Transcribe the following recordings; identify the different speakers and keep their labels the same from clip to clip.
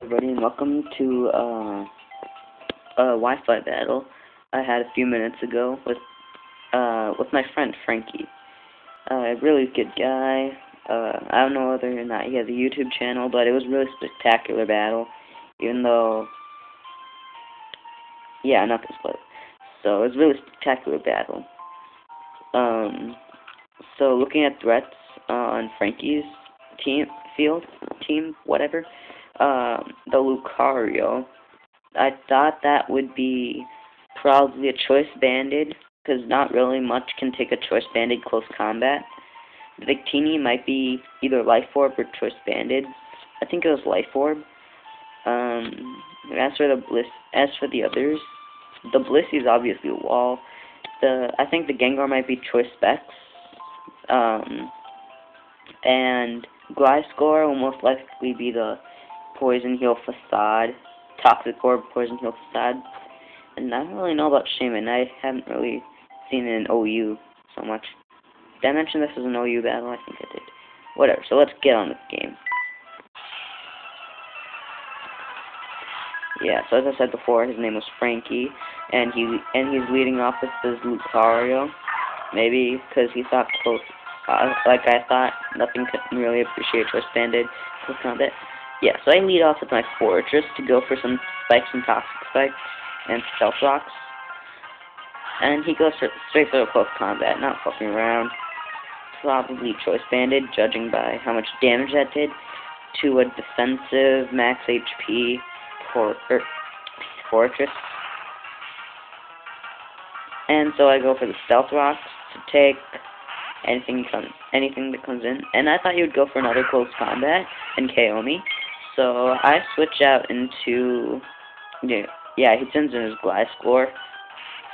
Speaker 1: Everybody, and welcome to a Wi-Fi battle I had a few minutes ago with my friend Frankie. A really good guy. I don't know whether or not he has a YouTube channel, but it was a really spectacular battle. Even though, yeah, I'm not gonna spoil it. So it was a really spectacular battle. So looking at threats on Frankie's team, whatever. The Lucario, I thought that would be probably a choice banded, because not really much can take a choice banded close combat. The Victini might be either Life Orb or choice banded. I think it was Life Orb. As for the others, the Blissey is obviously a wall. I think the Gengar might be choice specs. And Gliscor will most likely be the Poison Heal Facade, Toxic Orb, Poison Heal Facade. And I don't really know about Shaman. I haven't really seen it in OU so much. Did I mention this was an OU battle? I think I did. Whatever, so let's get on with the game. Yeah, so as I said before, his name was Frankie, and he's leading off with his Lucario. Maybe because he thought close, like I thought, nothing could really appreciate choice banded close combat. Yeah, so I lead off with my Fortress to go for some spikes and toxic spikes and stealth rocks. And he goes straight for the close combat, not fucking around. Probably choice banded, judging by how much damage that did, to a defensive max HP Fortress. And so I go for the stealth rocks to take anything that comes in. And I thought he would go for another close combat and KO me. So I switch out into, yeah, he sends in his Gliscor for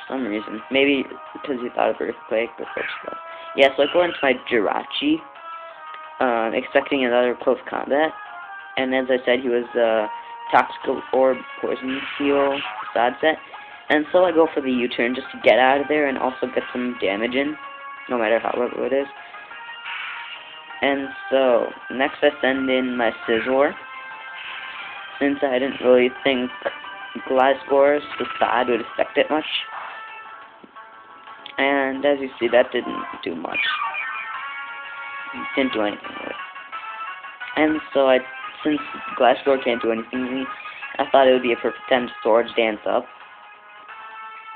Speaker 1: some reason. Maybe because he thought of Earthquake or First. Yeah, so I go into my Jirachi, expecting another close combat. And as I said, he was Toxic Orb, Poison Heal, Facade set. And so I go for the U-turn just to get out of there and also get some damage in, no matter however it is. And so, next I send in my Scizor, since I didn't really think Gliscor's Facade would affect it much. And as you see, that didn't do much. Didn't do anything with it. And so since Gliscor can't do anything to me, I thought it would be a perfect time to Swords Dance up.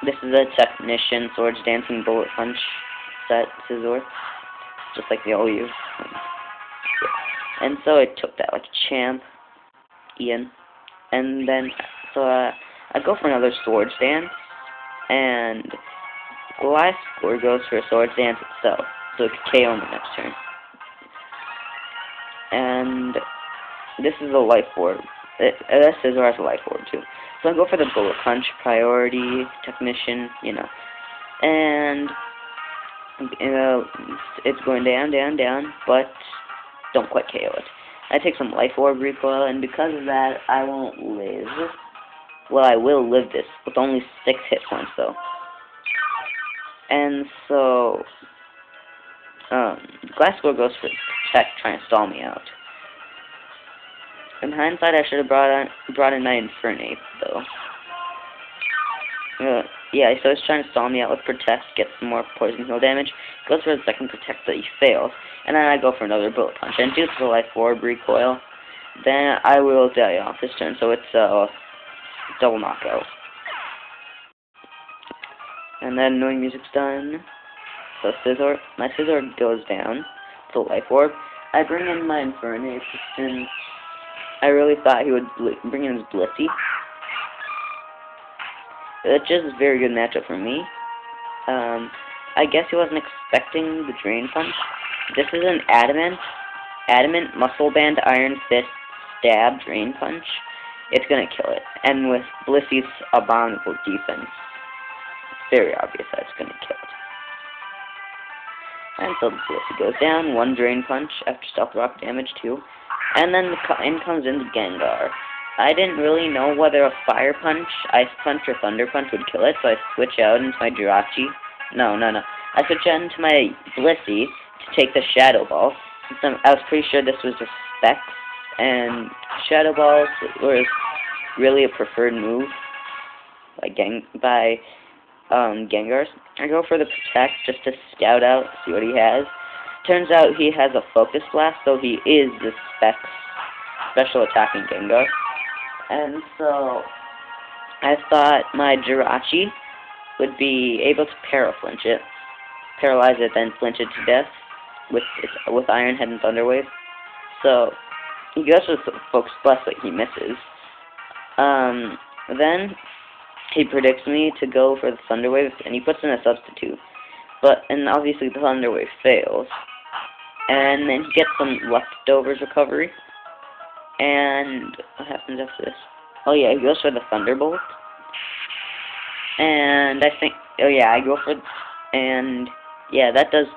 Speaker 1: This is a Technician Swords Dancing Bullet Punch set Scizor, just like the OU. And so I took that like a champ, Ian. And then, so I go for another Swords Dance, and Gliscor goes for a Swords Dance itself, so it could KO me next turn. And this is a Life Orb. This Scizor has a Life Orb too. So I go for the Bullet Punch, Priority, Technician, and it's going down, down, down, but don't quite KO it. I take some Life Orb recoil, and because of that, I won't live. Well, I will live this, with only 6 hit points, though. And so, Gliscor goes for Protect, trying to stall me out. In hindsight, I should have brought in my Infernape, though. Yeah, so he's trying to stall me out with Protect, get some more Poison Heal damage. Goes for the second Protect, but he fails. And then I go for another Bullet Punch. And due to the Life Orb recoil, then I will die off this turn, so it's a double knockout. And then annoying music's done. So my Scizor goes down to Life Orb. I bring in my Infernape, since I really thought he would bring in his Blissey. It's just a very good matchup for me. I guess he wasn't expecting the Drain Punch. This is an Adamant Muscle Band Iron Fist Stab Drain Punch. It's gonna kill it. And with Blissey's abominable defense, it's very obvious that it's gonna kill it. And so the Blissey goes down, 1 Drain Punch after Stealth Rock damage too. And then in comes in the Gengar. I didn't really know whether a Fire Punch, Ice Punch, or Thunder Punch would kill it, so I switch out into my Jirachi. No. I switch out into my Blissey to take the Shadow Ball. I was pretty sure this was a Specs And Shadow Balls was really a preferred move by Gengars. I go for the Protect just to scout out, see what he has. Turns out he has a Focus Blast, so he is the special attacking Gengar. And so I thought my Jirachi would be able to paralyze it, then flinch it to death with Iron Head and Thunder Wave. So he goes with the Focus Blast, but he misses. Then he predicts me to go for the Thunder Wave, and he puts in a substitute. And obviously the Thunder Wave fails. And then he gets some leftovers recovery. And what happens after this? Oh yeah, he goes for the Thunderbolt. And I think, oh yeah, I go for, and yeah, that does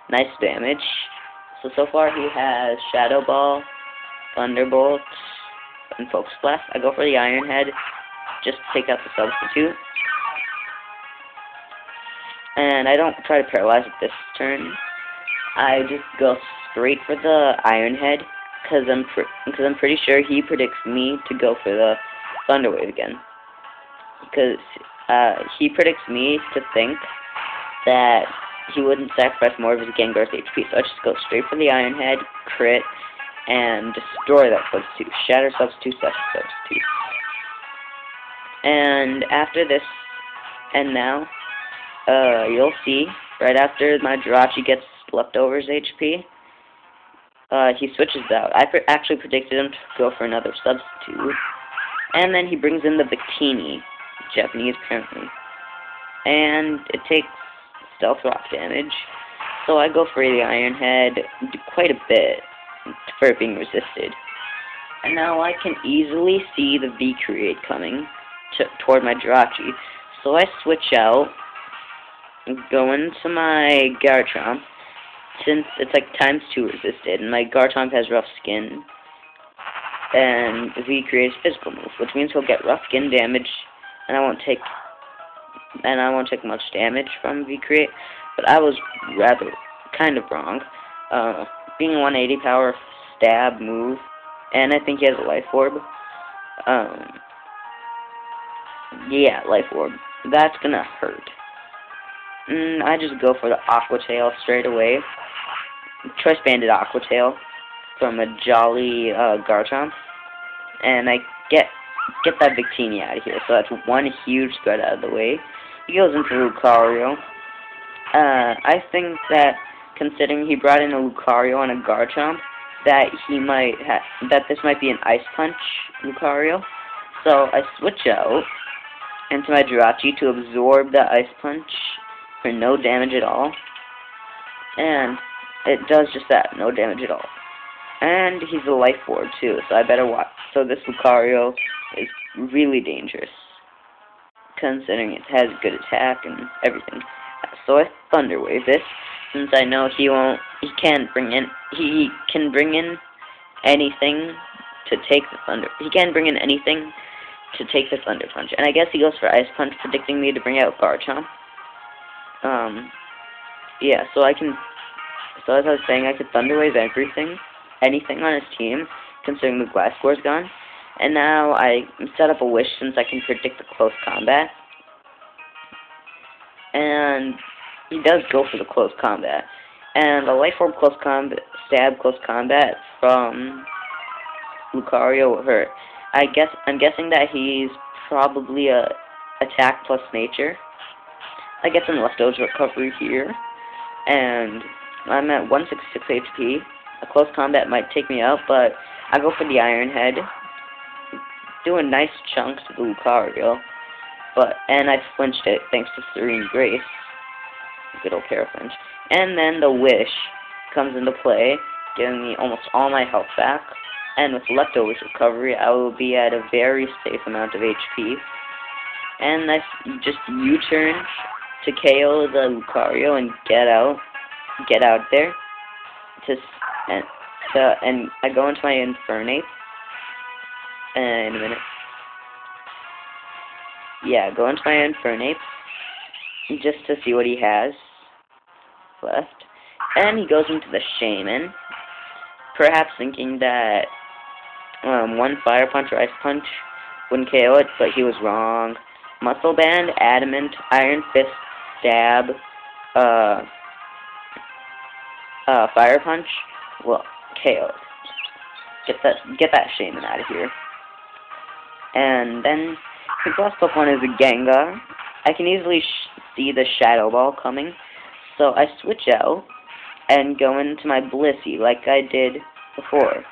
Speaker 1: nice damage. So far he has Shadow Ball, Thunderbolt, and Focus Blast. I go for the Iron Head, just to take out the substitute. And I don't try to paralyze it this turn. I just go straight for the Iron Head, because I'm pretty sure he predicts me to go for the Thunder Wave again. Because he predicts me to think that he wouldn't sacrifice more of his Gengar's HP, so I just go straight for the Iron Head, crit, and destroy that substitute. Shatter substitute, substitute. And after this, and now, you'll see, right after my Jirachi gets leftovers HP, he switches out. I actually predicted him to go for another substitute. And then he brings in the Victini, Japanese apparently. And it takes Stealth Rock damage. So I go for the Iron Head quite a bit for it being resisted. And now I can easily see the V-Create coming toward my Jirachi. So I switch out, go into my Garchomp, since it's like ×2 resisted, and my Garchomp has Rough Skin, and V-Create is physical move, which means he'll get Rough Skin damage, and I won't take much damage from V-Create, but I was rather kind of wrong. Being a 180 power stab move, and I think he has a Life Orb. Yeah, Life Orb. That's gonna hurt. I just go for the Aqua Tail straight away. Choice Banded Aqua Tail from a Jolly Garchomp, and I get that Victini out of here. So that's one huge threat out of the way. He goes into Lucario. I think that considering he brought in a Lucario and a Garchomp, that this might be an Ice Punch Lucario. So I switch out into my Jirachi to absorb the Ice Punch for no damage at all. And it does just that, no damage at all. And he's a Life Orb too, so I better watch. So this Lucario is really dangerous, considering it has good attack and everything. So I Thunder Wave this, since I know he can bring in anything to take the Thunder. He can bring in anything to take the Thunder Punch. And I guess he goes for Ice Punch, predicting me to bring out Garchomp. Yeah, so as I was saying, I could Thunder Wave anything on his team, considering the Gliscor's gone. And now I set up a Wish, since I can predict the close combat. And he does go for the close combat. And the Life Orb close combat, stab close combat from Lucario will hurt. I'm guessing that he's probably a attack plus nature. I get some leftovers recovery here, and I'm at 166 HP. A close combat might take me out, but I go for the Iron Head, doing nice chunks to the Lucario, and I flinched it thanks to Serene Grace, good old Paraflinch. And then the Wish comes into play, giving me almost all my health back, and with leftovers recovery, I will be at a very safe amount of HP. And I just U-turn to KO the Lucario and get out there. And I go into my Infernape in a minute. Yeah, go into my Infernape just to see what he has left. And he goes into the Shaman, perhaps thinking that one Fire Punch or Ice Punch wouldn't KO it, but he was wrong. Muscle Band, Adamant, Iron Fist, Stab, Fire Punch will KO it. Get that Shaman out of here. And then his last Pokemon is a Gengar. I can easily see the Shadow Ball coming, so I switch out and go into my Blissey like I did before.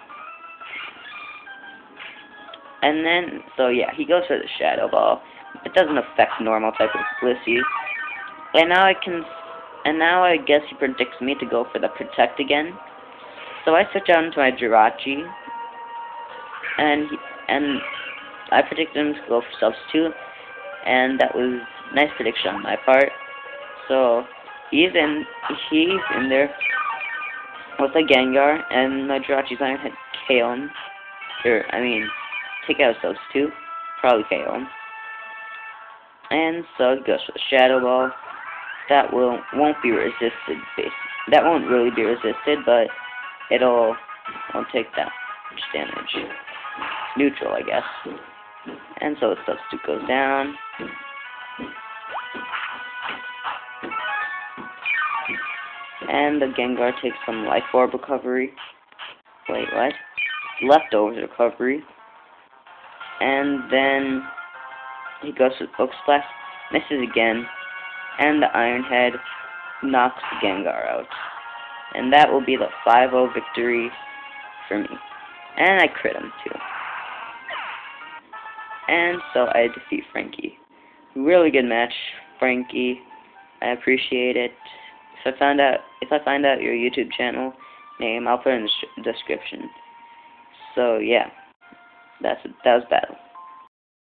Speaker 1: And then, so yeah, he goes for the Shadow Ball. It doesn't affect normal type of Blissey. And now I guess he predicts me to go for the Protect again. So I switch out into my Jirachi, and I predicted him to go for Substitute, and that was a nice prediction on my part. So he's in there with a Gengar, and my Jirachi's Iron Head KO him. Take out Substitute, probably KO him. And so it goes for the Shadow Ball. That won't be resisted, basically. That won't really be resisted, but won't take that much damage. Neutral, I guess. And so the Substitute goes down. And the Gengar takes some Life Orb recovery. Wait, what? Leftovers recovery. And then he goes for the Focus Blast, misses again, and the Iron Head knocks the Gengar out. And that will be the 5-0 victory for me. And I crit him too. And so I defeat Frankie. Really good match, Frankie. I appreciate it. If I find out your YouTube channel name, I'll put it in the description. So yeah, that was battle.